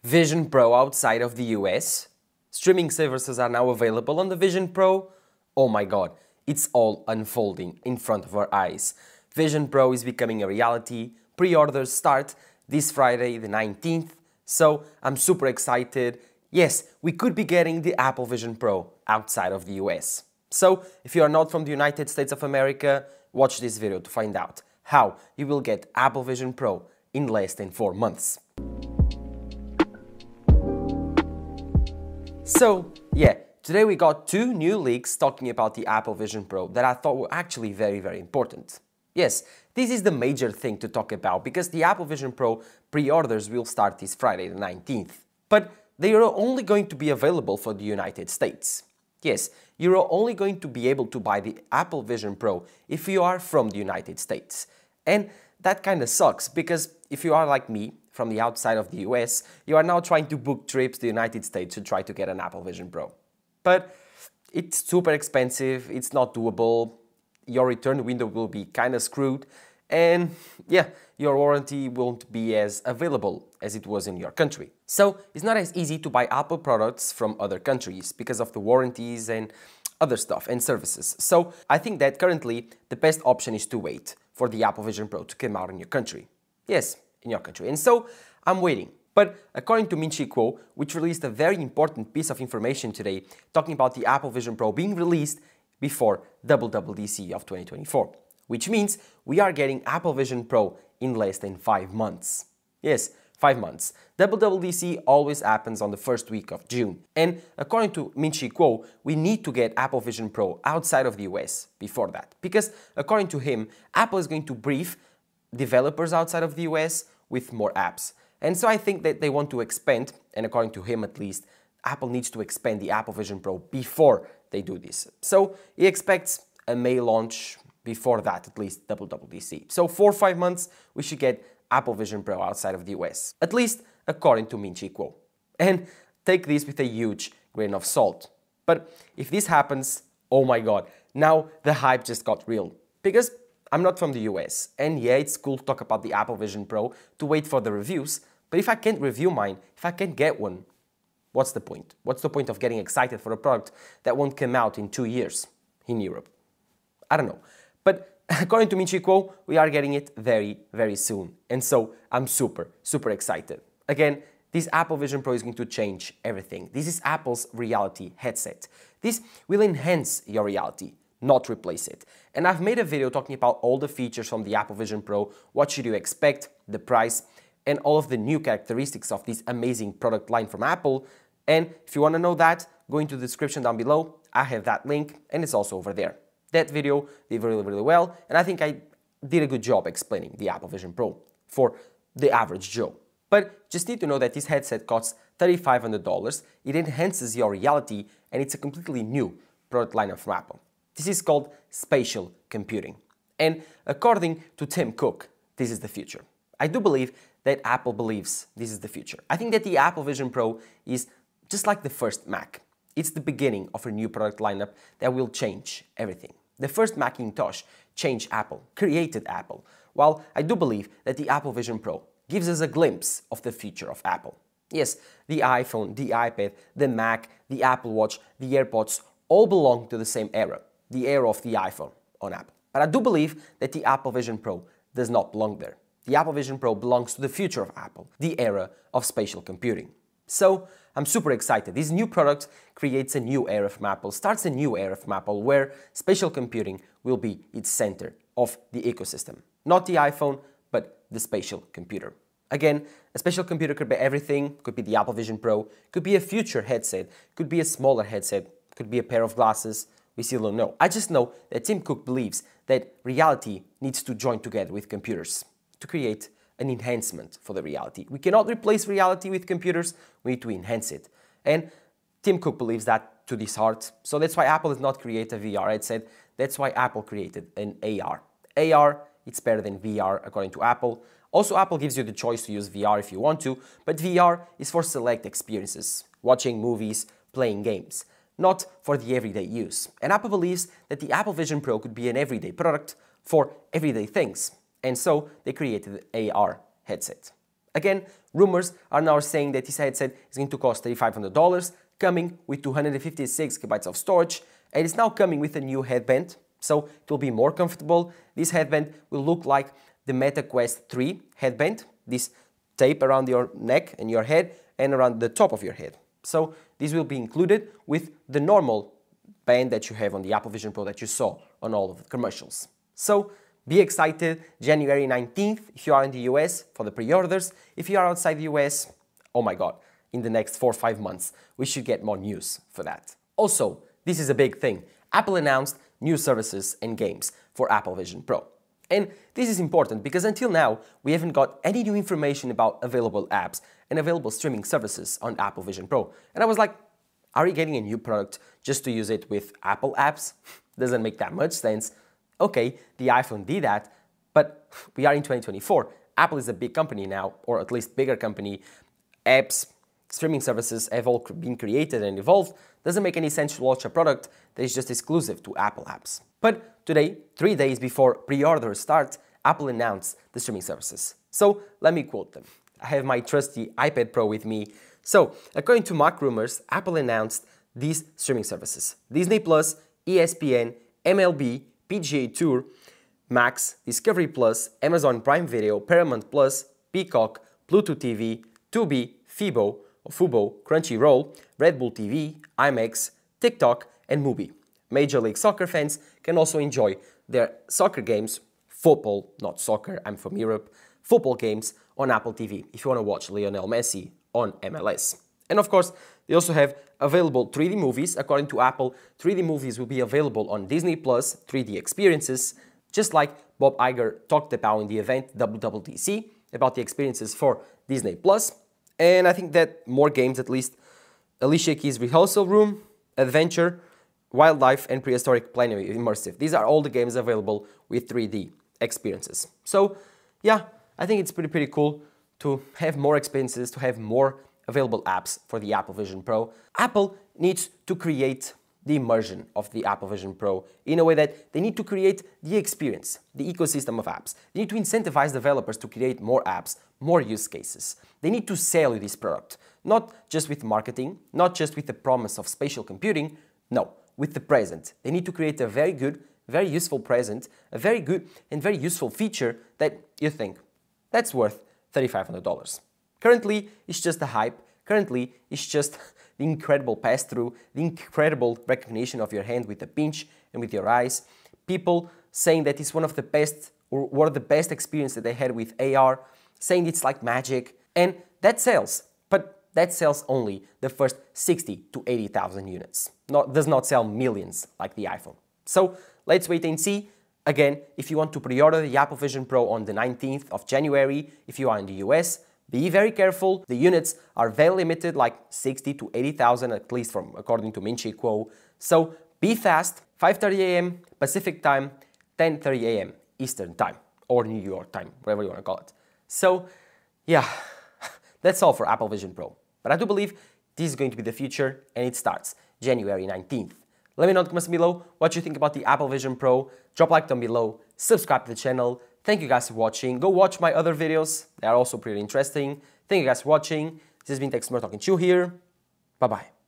Vision Pro outside of the US. Streaming services are now available on the Vision Pro. Oh my god, it's all unfolding in front of our eyes. Vision Pro is becoming a reality. Pre-orders start this Friday, the 19th. So I'm super excited. Yes, we could be getting the Apple Vision Pro outside of the US. So if you are not from the United States of America, watch this video to find out how you will get Apple Vision Pro in less than 4 months. So, yeah, today we got 2 new leaks talking about the Apple Vision Pro that I thought were actually very important. Yes, this is the major thing to talk about because the Apple Vision Pro pre-orders will start this Friday the 19th. But they are only going to be available for the United States. Yes, you're only going to be able to buy the Apple Vision Pro if you are from the United States. And that kind of sucks because if you are like me, from the outside of the US, you are now trying to book trips to the United States to try to get an Apple Vision Pro. But it's super expensive, it's not doable, your return window will be kind of screwed, and yeah, your warranty won't be as available as it was in your country. So it's not as easy to buy Apple products from other countries because of the warranties and other stuff and services. So I think that currently the best option is to wait for the Apple Vision Pro to come out in your country. Yes, in your country. And so I'm waiting. But according to Ming Chi Kuo, which released a very important piece of information today talking about the Apple Vision Pro being released before WWDC of 2024, which means we are getting Apple Vision Pro in less than 5 months. Yes, 5 months. WWDC always happens on the first week of June. And according to Ming Chi Kuo, we need to get Apple Vision Pro outside of the US before that. Because according to him, Apple is going to brief developers outside of the US with more apps. And so I think that they want to expand, and according to him at least, Apple needs to expand the Apple Vision Pro before they do this. So he expects a May launch before that, at least WWDC. So 4 or 5 months, we should get Apple Vision Pro outside of the US, at least according to Ming Chi Kuo. And take this with a huge grain of salt. But if this happens, oh my god, now the hype just got real. Because I'm not from the US, and yeah, it's cool to talk about the Apple Vision Pro, to wait for the reviews, but if I can't review mine, if I can't get one, what's the point? What's the point of getting excited for a product that won't come out in 2 years in Europe? I don't know. But according to Ming Chi Kuo, we are getting it very soon, and so I'm super excited. Again, this Apple Vision Pro is going to change everything. This is Apple's reality headset. This will enhance your reality, not replace it. And I've made a video talking about all the features from the Apple Vision Pro, what should you expect, the price, and all of the new characteristics of this amazing product line from Apple. And if you want to know that, go into the description down below, I have that link, and it's also over there. That video did really well, and I think I did a good job explaining the Apple Vision Pro for the average Joe. But just need to know that this headset costs $3,500, it enhances your reality, and it's a completely new product lineup from Apple. This is called spatial computing. And according to Tim Cook, this is the future. I do believe that Apple believes this is the future. I think that the Apple Vision Pro is just like the first Mac. It's the beginning of a new product lineup that will change everything. The first Macintosh changed Apple, created Apple, while I do believe that the Apple Vision Pro gives us a glimpse of the future of Apple. Yes, the iPhone, the iPad, the Mac, the Apple Watch, the AirPods all belong to the same era, the era of the iPhone on Apple. But I do believe that the Apple Vision Pro does not belong there. The Apple Vision Pro belongs to the future of Apple, the era of spatial computing. So I'm super excited. This new product creates a new era from Apple, starts a new era from Apple where spatial computing will be its center of the ecosystem. Not the iPhone, but the spatial computer. Again, a spatial computer could be everything, could be the Apple Vision Pro, could be a future headset, could be a smaller headset, could be a pair of glasses. We still don't know. I just know that Tim Cook believes that reality needs to join together with computers to create an enhancement for the reality. We cannot replace reality with computers, we need to enhance it. And Tim Cook believes that to this heart, so that's why Apple did not create a VR headset, that's why Apple created an AR. AR, it's better than VR according to Apple. Also, Apple gives you the choice to use VR if you want to, but VR is for select experiences, watching movies, playing games, not for the everyday use. And Apple believes that the Apple Vision Pro could be an everyday product for everyday things. And so they created the AR headset. Again, rumors are now saying that this headset is going to cost $3,500, coming with 256 GB of storage, and it's now coming with a new headband, so it will be more comfortable. This headband will look like the Meta Quest 3 headband, this tape around your neck and your head and around the top of your head. So this will be included with the normal band that you have on the Apple Vision Pro that you saw on all of the commercials. So be excited, January 19th if you are in the US for the pre-orders. If you are outside the US, oh my god, in the next 4 or 5 months we should get more news for that. Also, this is a big thing. Apple announced new services and games for Apple Vision Pro. And this is important because until now, we haven't got any new information about available apps and available streaming services on Apple Vision Pro. And I was like, are we getting a new product just to use it with Apple apps? Doesn't make that much sense. Okay, the iPhone did that, but we are in 2024. Apple is a big company now, or at least bigger company. Apps, streaming services have all been created and evolved. Doesn't make any sense to launch a product that is just exclusive to Apple apps. But today, 3 days before pre-orders start, Apple announced the streaming services. So let me quote them. I have my trusty iPad Pro with me. So, according to Mac Rumors, Apple announced these streaming services: Disney+, ESPN, MLB, PGA Tour, Max, Discovery+, Amazon Prime Video, Paramount+, Peacock, Pluto TV, Tubi, Fubo, Crunchyroll, Red Bull TV, IMAX, TikTok, and Mubi. Major League Soccer fans can also enjoy their soccer games, football, not soccer, I'm from Europe, football games on Apple TV if you want to watch Lionel Messi on MLS. And of course, they also have available 3D movies. According to Apple, 3D movies will be available on Disney+, 3D experiences, just like Bob Iger talked about in the event WWDC, about the experiences for Disney+. And I think that more games, at least Alicia Keys' Rehearsal Room, Adventure, Wildlife, and Prehistoric Planet Immersive. These are all the games available with 3D experiences. So yeah, I think it's pretty cool to have more experiences, to have more available apps for the Apple Vision Pro. Apple needs to create the immersion of the Apple Vision Pro in a way that they need to create the experience, the ecosystem of apps. They need to incentivize developers to create more apps, more use cases. They need to sell you this product, not just with marketing, not just with the promise of spatial computing, no, with the present. They need to create a very good, very useful present, a very good and very useful feature that you think, that's worth $3,500. Currently, it's just a hype. Currently, it's just the incredible pass-through, the incredible recognition of your hand with a pinch and with your eyes. People saying that it's one of the best, or one of the best experiences that they had with AR, saying it's like magic, and that sells. But that sells only the first 60 to 80,000 units. Does not sell millions like the iPhone. So let's wait and see. Again, if you want to pre-order the Apple Vision Pro on the 19th of January, if you are in the US, be very careful. The units are very limited, like 60 to 80,000, at least according to Min-Chi Kuo. So be fast, 5:30 a.m. Pacific time, 10:30 a.m. Eastern time, or New York time, whatever you want to call it. So yeah, that's all for Apple Vision Pro. But I do believe this is going to be the future, and it starts January 19th. Let me know in the comments below what you think about the Apple Vision Pro. Drop a like down below, subscribe to the channel. Thank you guys for watching. Go watch my other videos. They are also pretty interesting. Thank you guys for watching. This has been Tech Smart talking to you here. Bye-bye.